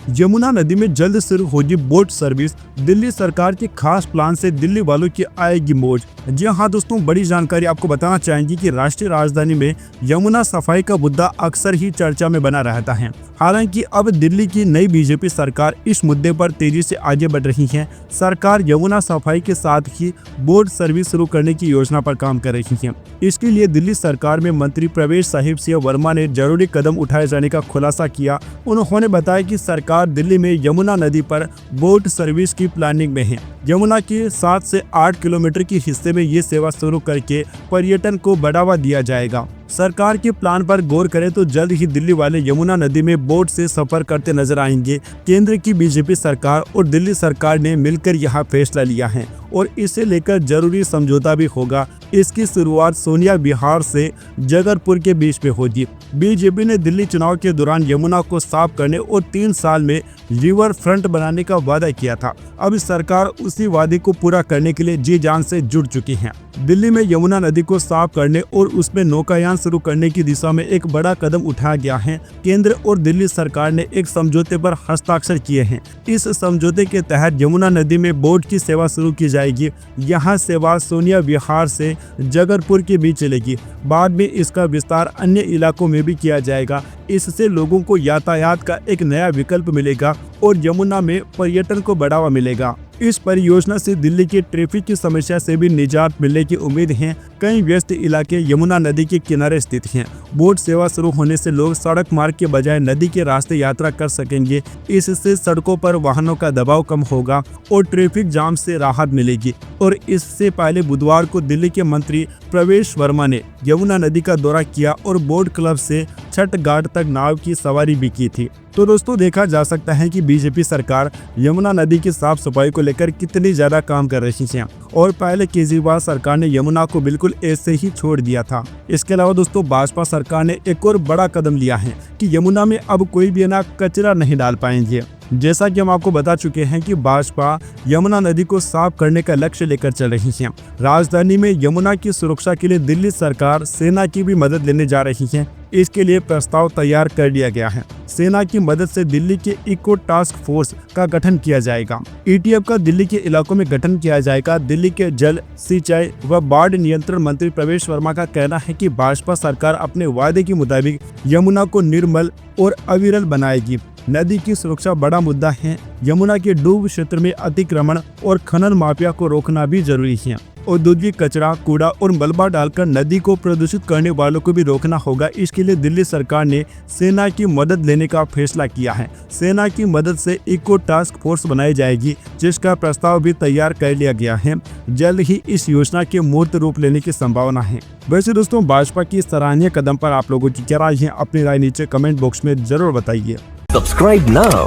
यमुना नदी में जल्द शुरू होगी बोट सर्विस। दिल्ली सरकार के खास प्लान से दिल्ली वालों की आएगी मौज। जी हाँ दोस्तों, बड़ी जानकारी आपको बताना चाहेंगे कि राष्ट्रीय राजधानी में यमुना सफाई का मुद्दा अक्सर ही चर्चा में बना रहता है। हालांकि अब दिल्ली की नई बीजेपी सरकार इस मुद्दे पर तेजी से आगे बढ़ रही है। सरकार यमुना सफाई के साथ ही बोट सर्विस शुरू करने की योजना पर काम कर रही है। इसके लिए दिल्ली सरकार में मंत्री प्रवेश साहिब सिंह वर्मा ने जरूरी कदम उठाए जाने का खुलासा किया। उन्होंने बताया कि सरकार दिल्ली में यमुना नदी पर बोट सर्विस की प्लानिंग में है। यमुना के 7 से 8 किलोमीटर के हिस्से में ये सेवा शुरू करके पर्यटन को बढ़ावा दिया जाएगा। सरकार के प्लान पर गौर करें तो जल्द ही दिल्ली वाले यमुना नदी में बोट से सफर करते नजर आएंगे। केंद्र की बीजेपी सरकार और दिल्ली सरकार ने मिलकर यह फैसला लिया है और इसे लेकर जरूरी समझौता भी होगा। इसकी शुरुआत सोनिया विहार से जगरपुर के बीच में होगी। बीजेपी ने दिल्ली चुनाव के दौरान यमुना को साफ करने और 3 साल में रिवर फ्रंट बनाने का वादा किया था। अब सरकार उसी वादे को पूरा करने के लिए जी जान से जुट चुकी है। दिल्ली में यमुना नदी को साफ करने और उसमें नौकायान शुरू करने की दिशा में एक बड़ा कदम उठाया गया है। केंद्र और दिल्ली सरकार ने एक समझौते पर हस्ताक्षर किए हैं। इस समझौते के तहत यमुना नदी में बोट की सेवा शुरू की जाएगी। यह सेवा सोनिया विहार से जगरपुर के बीच चलेगी। बाद में इसका विस्तार अन्य इलाकों में भी किया जाएगा। इससे लोगों को यातायात का एक नया विकल्प मिलेगा और यमुना में पर्यटन को बढ़ावा मिलेगा। इस परियोजना से दिल्ली की ट्रैफिक की समस्या से भी निजात मिलने की उम्मीद है। कई व्यस्त इलाके यमुना नदी के किनारे स्थित हैं। बोट सेवा शुरू होने से लोग सड़क मार्ग के बजाय नदी के रास्ते यात्रा कर सकेंगे। इससे सड़कों पर वाहनों का दबाव कम होगा और ट्रैफिक जाम से राहत मिलेगी। और इससे पहले बुधवार को दिल्ली के मंत्री प्रवेश वर्मा ने यमुना नदी का दौरा किया और बोट क्लब से छठ घाट तक नाव की सवारी भी की थी। तो दोस्तों, देखा जा सकता है कि बीजेपी सरकार यमुना नदी की साफ सफाई को लेकर कितनी ज्यादा काम कर रही है। और पहले केजरीवाल सरकार ने यमुना को बिल्कुल ऐसे ही छोड़ दिया था। इसके अलावा दोस्तों, भाजपा सरकार ने एक और बड़ा कदम लिया है कि यमुना में अब कोई भी कचरा नहीं डाल पाएंगे। जैसा कि हम आपको बता चुके हैं कि भाजपा यमुना नदी को साफ करने का लक्ष्य लेकर चल रही है। राजधानी में यमुना की सुरक्षा के लिए दिल्ली सरकार सेना की भी मदद लेने जा रही है। इसके लिए प्रस्ताव तैयार कर लिया गया है। सेना की मदद से दिल्ली के इको टास्क फोर्स का गठन किया जाएगा। ETF का दिल्ली के इलाकों में गठन किया जाएगा। दिल्ली के जल, सिंचाई व बाढ़ नियंत्रण मंत्री प्रवेश वर्मा का कहना है कि भाजपा सरकार अपने वादे के मुताबिक यमुना को निर्मल और अविरल बनाएगी। नदी की सुरक्षा बड़ा मुद्दा है। यमुना के डूब क्षेत्र में अतिक्रमण और खनन माफिया को रोकना भी जरूरी है। औद्योगिक कचरा, कूड़ा और मलबा डालकर नदी को प्रदूषित करने वालों को भी रोकना होगा। इसके लिए दिल्ली सरकार ने सेना की मदद लेने का फैसला किया है। सेना की मदद से इको टास्क फोर्स बनाई जाएगी, जिसका प्रस्ताव भी तैयार कर लिया गया है। जल्द ही इस योजना के मूर्त रूप लेने की संभावना है। वैसे दोस्तों, भाजपा की सराहनीय कदम पर आप लोगों की क्या राय है? अपनी राय नीचे कमेंट बॉक्स में जरूर बताइए। Subscribe now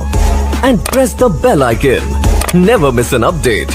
and press the bell icon. Never miss an update.